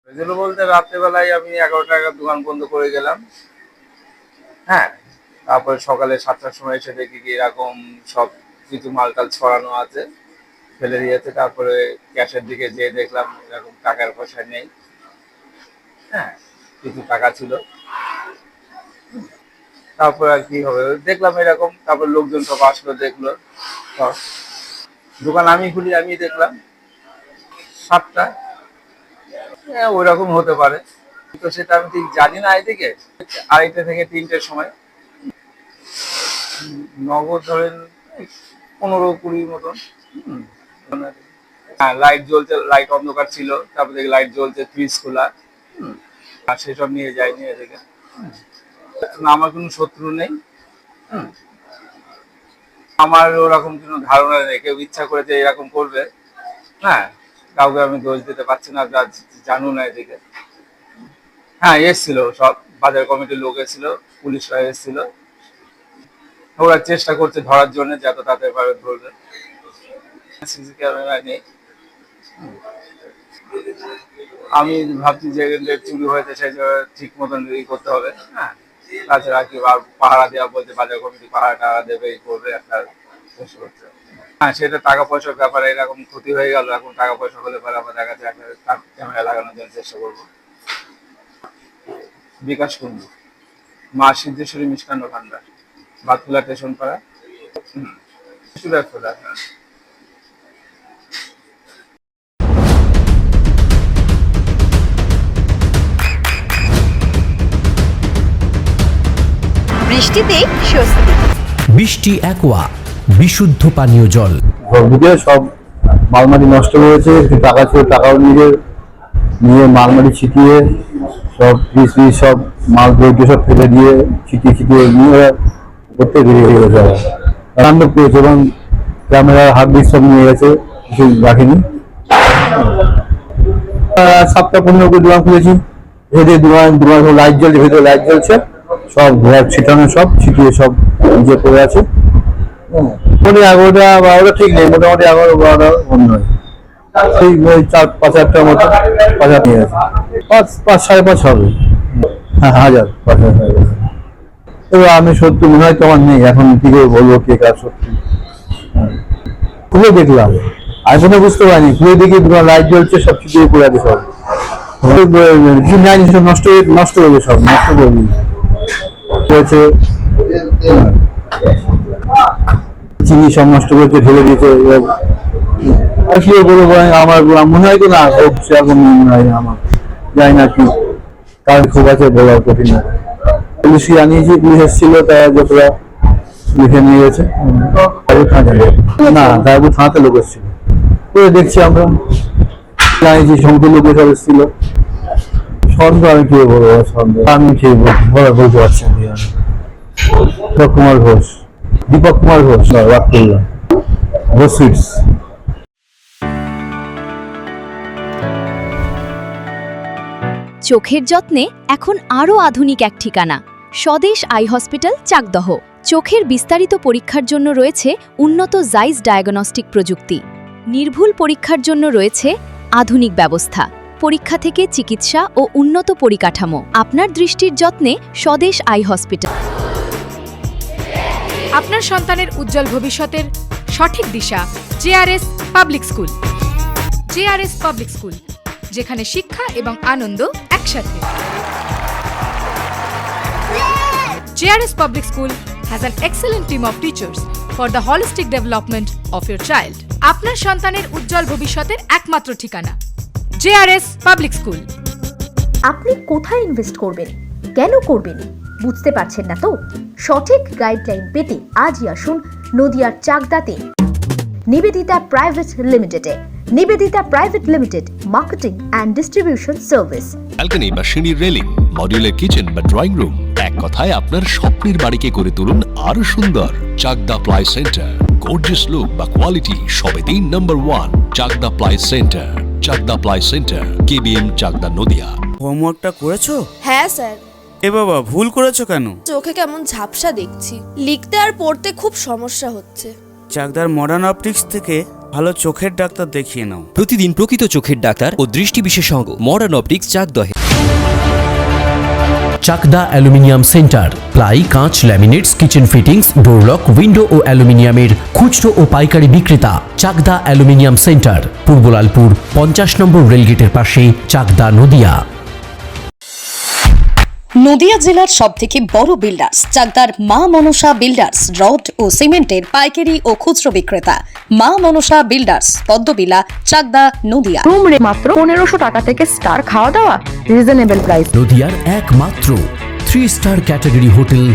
হয়েছিল বলতে রাত্রেবেলায় আমি 11টা নাগাদ দোকান বন্ধ করে গেলাম। হ্যাঁ, তারপরে সকালে 7টার সময় এসে দেখি কি এরকম সব কিছু মালটাল ছড়ানো আছে, ফেলে দিয়েছে। তারপরে ক্যাশের দিকে যেয়ে দেখলাম এরকম টাকার পয়সা নেই। হ্যাঁ, কিছু টাকা ছিল। তারপর আর কি হবে, দেখলাম এরকম। তারপর লোকজন সব আসলো, দেখলো সব। দোকান আমি খুলি, আমি দেখলাম 7টা। হ্যাঁ, ওইরকম হতে পারে, তো সেটা আমি ঠিক জানি না। এদিকে 2:30 থেকে 3টের সময় নগদ ধরেন 15-20 মতন। হুম, হ্যাঁ, লাইট জ্বলছে, লাইট অন্ধকার ছিল। তারপর দেখি লাইট জ্বলছে, ফ্রিজ খোলা। হুম, আর সেসব নিয়ে যায়নি এদিকে। না, আমার কোনো শত্রু নেই। হুম, আমার ওরকম কোনো ধারণা নেই কেউ ইচ্ছা করে যে এরকম করবে। হ্যাঁ, কাউকে আমি দোষ দিতে পারছি না, জানো না এদিকে। হ্যাঁ, এসেছিল সব, বাজার কমিটির লোক এসেছিল, পুলিশরা এসেছিল। ওরা চেষ্টা করছে ধরার জন্য, যত তাড়াতাড়ি পারবে ধরবে। সিসি ক্যামেরা নেই। আমি ভাবছি যে চুরি হয়েছে, সেই ঠিক মতন ই করতে হবে। হ্যাঁ, তাছাড়া কি পাহারা দেওয়া বলতে, বাজার কমিটি পাহারা টাহারা দেবে, এই করবে একটা চেষ্টা করছে। হ্যাঁ, সেটা টাকা পয়সার ব্যাপারে এরকম ক্ষতি হয়ে গেল। এখন টাকা পয়সা হলে পরে আমরা দেখা যাচ্ছে একটা ক্যামেরা লাগানোর জন্য চেষ্টা করবো। বিকাশ কুন্ডু, মা সিদ্ধেশ্বরী মিষ্টান্ন ভান্ডার, বাতকুলা স্টেশন পাড়া। হ্যাঁ। বৃষ্টিতে স্বস্তি। বৃষ্টি অ্যাকোয়া বিশুদ্ধ পানীয় জল। ঘরগুলো সব মালমারি নষ্ট করেছে, একটু টাকা ছিল, টাকাও নিয়ে মালমারি ছিটিয়ে সব ফ্রিজ সব মাল দ্রব্য সব ফেলে দিয়ে ছিটিয়ে নিয়ে করতে বেরিয়ে গেছে। আনন্দ পেয়েছে এবং ক্যামেরা হার্ড ডিস্ক সব নিয়ে গেছে, কিছু রাখিনি। 7টা 15 করে দোকান খুলেছি, ভেতরে দোকান লাইট জ্বলছে, ভেতরে লাইট জ্বলছে, সব ঘোরা ছিটানো, সব ছিটিয়ে সব নিজে পড়ে আছে। মোটামুটি 11টা 12টা ঠিক নেই, মোটামুটি 11-12টা মনে হয়। ওই 4-5 হাজার মতো বাজার নিয়ে গেছে। 5-5.5 হবে। হ্যাঁ, 1000-5,000। এবার আমি সত্যি মনে হয় তোমার নেই, এখন কি করে বলবো কে কার সত্যি। খুলে দেখলাম, এখনো বুঝতে পারিনি। খুলে দেখি তোমার লাইট জ্বলছে, সব ছিটিয়ে পড়ে আছে সব। নষ্ট হয়েছে, সব নষ্ট করে দিয়েছে। চিনি সব নষ্ট করেছে, ঢেলে দিয়েছে। আসলে বলবো আমার মনে হয় তো না, সেরকম মনে হয় আমার, জানি না কি কারণ খুব আছে, বলার কঠিন। পুলিশই আনিয়েছি, পুলিশ এসেছিল, তারা যতটা লিখে নিয়ে গেছে। না, তারপর থানাতে লোক এসেছিল, করে দেখছি আমরা জানিয়েছি, সমস্ত লোক এসব এসেছিল। সন্দেহ আমি কি বলবো, সন্দেহ আমি ঠিক বলতে পারছি না। কুমার ঘোষ, দীপক কুমার ঘোষ, ঘোষ সুইটস। চোখের যত্নে এখন আরও আধুনিক এক ঠিকানা, স্বদেশ আই হসপিটাল, চাকদহ। চোখের বিস্তারিত পরীক্ষার জন্য রয়েছে উন্নত জাইস ডায়াগনস্টিক প্রযুক্তি। নির্ভুল পরীক্ষার জন্য রয়েছে আধুনিক ব্যবস্থা, পরীক্ষা থেকে চিকিৎসা ও উন্নত পরিকাঠামো। আপনার দৃষ্টির যত্নে স্বদেশ আই হসপিটাল। আপনার সন্তানের উজ্জ্বল ভবিষ্যতের সঠিক দিশা JRS public school. JRS public school, যেখানে শিক্ষা এবং আনন্দ একসাথে। JRS public school has an excellent team of teachers for the holistic development of your child. আপনার সন্তানের উজ্জ্বল ভবিষ্যতের একমাত্র ঠিকানা জেআরএস পাবলিক স্কুল। আপনি কোথায় ইনভেস্ট করবেন, কেন করবেন, বুঝতে পারছেন না তো? সঠিক গাইডলাইন পেতে আজই আসুন নদিয়ার চাকদাতে নিবেদিতা প্রাইভেট লিমিটেডে। Nivedita private limited, marketing and distribution service. Balcony বা সিঁড়ির রেলিং, মডিউলার কিচেন বা ড্রয়িং রুম, এক কথায় আপনার স্বপ্নের বাড়িকে করে তুলুন আরো সুন্দর। Chakda ply centre, gorgeous look বা কোয়ালিটি সবেতেই number 1। Chakda ply centre, Chakda ply centre, KBM, Chakda, Nadia. হোমওয়ার্কটা করেছো? হ্যাঁ স্যার। এ বাবা, ভুল করেছো কেন? চোখে কেমন ঝাপসা দেখছি, লিখতে আর পড়তে খুব সমস্যা হচ্ছে। চাকদার মডার্ন অপটিক্স থেকে ভালো চোখের ডাক্তার দেখিয়ে নাও। প্রতিদিন প্রকৃত চোখের ডাক্তার ও দৃষ্টি বিশেষজ্ঞ মডার্ন অপটিক্স চাকদহে। চাকদা অ্যালুমিনিয়াম সেন্টার, প্লাই, কাঁচ, laminates, kitchen fittings, door lock, window ও অ্যালুমিনিয়ামের খুচরো ও পাইকারি বিক্রেতা। চাকদা অ্যালুমিনিয়াম সেন্টার, পূর্ব লালপুর 50 নম্বর রেলগেটের পাশে, চাকদা, নদিয়া। নদিয়া জেলার সবথেকে বড় বিল্ডার্স চাকদার মা মনসা বিল্ডার্স, রড ও সিমেন্টের পাইকারি ও খুচরো বিক্রেতা। মা মনসা বিল্ডার্স, পদ্মবিলা, চাকদা, নদিয়া। রুম রে মাত্র 1500 টাকা থেকে স্টার খাওয়া দাওয়া, রিজনেবল প্রাইস। নদিয়ার একমাত্র 3 স্টার ক্যাটাগরি হোটেল